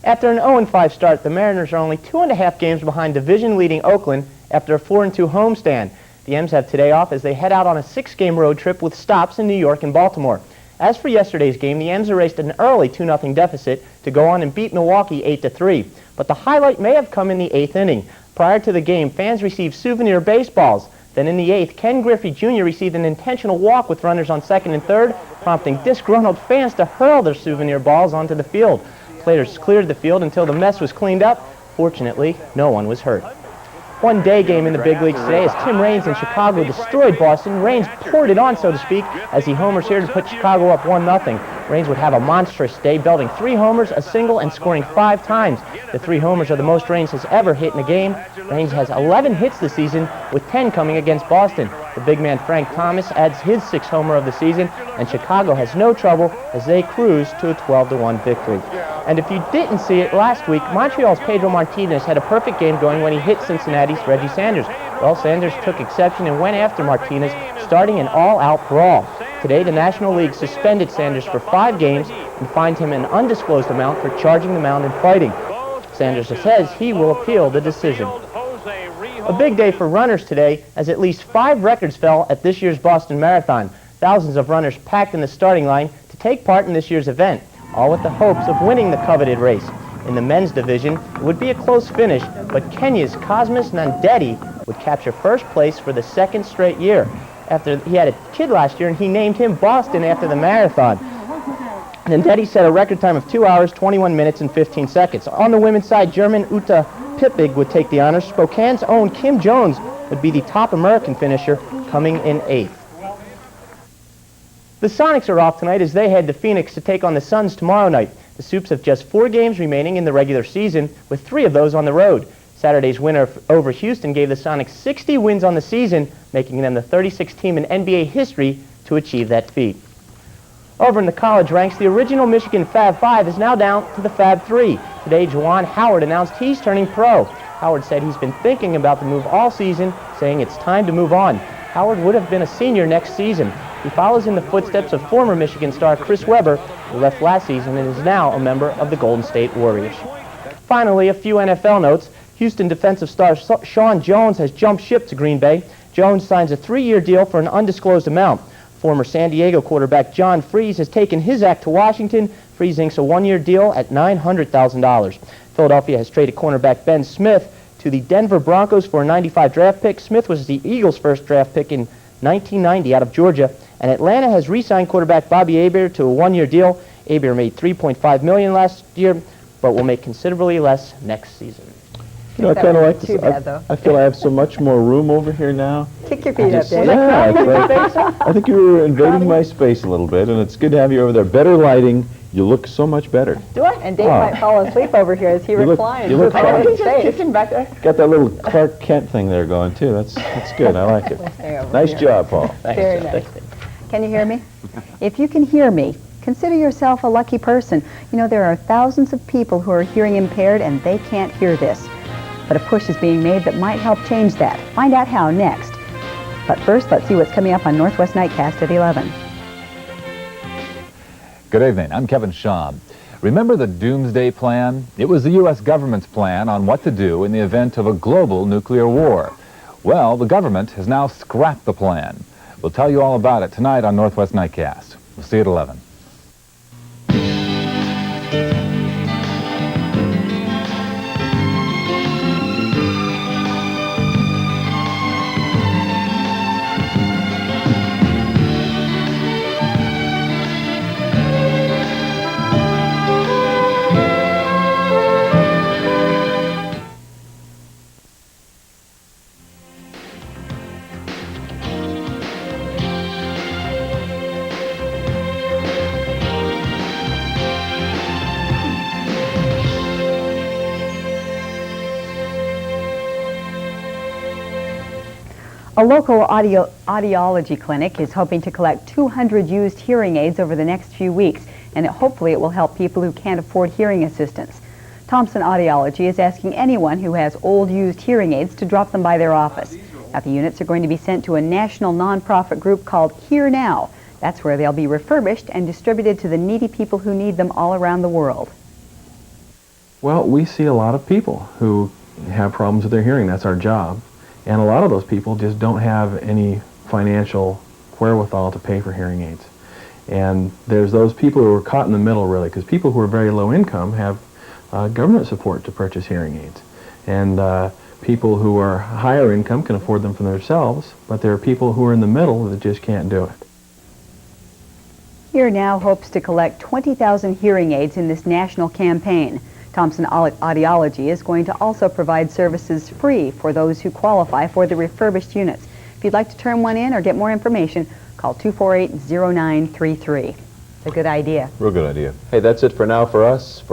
After an 0-5 start, the Mariners are only 2.5 games behind division-leading Oakland after a 4-2 homestand. The M's have today off as they head out on a 6-game road trip with stops in New York and Baltimore. As for yesterday's game, the M's erased an early 2-0 deficit to go on and beat Milwaukee 8-3. But the highlight may have come in the 8th inning. Prior to the game, fans received souvenir baseballs. Then in the 8th, Ken Griffey Jr. received an intentional walk with runners on 2nd and 3rd, prompting disgruntled fans to hurl their souvenir balls onto the field. Players cleared the field until the mess was cleaned up. Fortunately, no one was hurt. One-day game in the big leagues today as Tim Raines in Chicago destroyed Boston. Raines poured it on, so to speak, as he homers here to put Chicago up 1-0. Raines would have a monstrous day, belting 3 homers, a single, and scoring 5 times. The 3 homers are the most Raines has ever hit in a game. Raines has 11 hits this season, with 10 coming against Boston. The big man Frank Thomas adds his 6th homer of the season, and Chicago has no trouble as they cruise to a 12-1 victory. And if you didn't see it last week, Montreal's Pedro Martinez had a perfect game going when he hit Cincinnati's Reggie Sanders. Well, Sanders took exception and went after Martinez, starting an all-out brawl. Today, the National League suspended Sanders for 5 games and fined him an undisclosed amount for charging the mound and fighting. Sanders says he will appeal the decision. A big day for runners today, as at least 5 records fell at this year's Boston Marathon. Thousands of runners packed in the starting line to take part in this year's event, all with the hopes of winning the coveted race. In the men's division, it would be a close finish, but Kenya's Cosmas Nandeti would capture first place for the 2nd straight year. After he had a kid last year, and he named him Boston after the marathon. Nandeti set a record time of 2 hours, 21 minutes, and 15 seconds. On the women's side, German Uta Pippig would take the honors. Spokane's own Kim Jones would be the top American finisher, coming in 8th. The Sonics are off tonight as they head to Phoenix to take on the Suns tomorrow night. The Soups have just 4 games remaining in the regular season, with 3 of those on the road. Saturday's winner over Houston gave the Sonics 60 wins on the season, making them the 36th team in NBA history to achieve that feat. Over in the college ranks, the original Michigan Fab 5 is now down to the Fab 3. Today, Juwan Howard announced he's turning pro. Howard said he's been thinking about the move all season, saying it's time to move on. Howard would have been a senior next season. He follows in the footsteps of former Michigan star Chris Webber, who left last season and is now a member of the Golden State Warriors. Finally, a few NFL notes. Houston defensive star Sean Jones has jumped ship to Green Bay. Jones signs a 3-year deal for an undisclosed amount. Former San Diego quarterback John Freeze has taken his act to Washington. Freeze inks a 1-year deal at $900,000. Philadelphia has traded cornerback Ben Smith to the Denver Broncos for a '95 draft pick. Smith was the Eagles' first draft pick in 1990 out of Georgia. And Atlanta has re-signed quarterback Bobby Hebert to a 1-year deal. Hebert made $3.5 million last year, but will make considerably less next season. You know, I kind of like this. I feel I have so much more room over here now. Kick your feet up, Dave. Yeah, I think you were invading my space a little bit, and it's good to have you over there. Better lighting. You look so much better. Do I? And Dave might fall asleep over here as he reclines. You look fine. He's just kicking back there. Got that little Clark Kent thing there going, too. That's good. I like it. Nice job, Paul. Very nice. Can you hear me? If you can hear me, consider yourself a lucky person. You know, there are thousands of people who are hearing impaired, and they can't hear this. But a push is being made that might help change that. Find out how next. But first, let's see what's coming up on Northwest Nightcast at 11. Good evening. I'm Kevin Schaub. Remember the Doomsday Plan? It was the U.S. government's plan on what to do in the event of a global nuclear war. Well, the government has now scrapped the plan. We'll tell you all about it tonight on Northwest Nightcast. We'll see you at 11. A local audiology clinic is hoping to collect 200 used hearing aids over the next few weeks, and hopefully it will help people who can't afford hearing assistance. Thompson Audiology is asking anyone who has old used hearing aids to drop them by their office. Now, the units are going to be sent to a national nonprofit group called Hear Now. That's where they'll be refurbished and distributed to the needy people who need them all around the world. Well, we see a lot of people who have problems with their hearing. That's our job. And a lot of those people just don't have any financial wherewithal to pay for hearing aids. And there's those people who are caught in the middle, really, because people who are very low income have government support to purchase hearing aids. And people who are higher income can afford them for themselves, but there are people who are in the middle that just can't do it. Here Now hopes to collect 20,000 hearing aids in this national campaign. Thompson Audiology is going to also provide services free for those who qualify for the refurbished units. If you'd like to turn one in or get more information, call 248-0933. It's a good idea. Real good idea. Hey, that's it for now for us.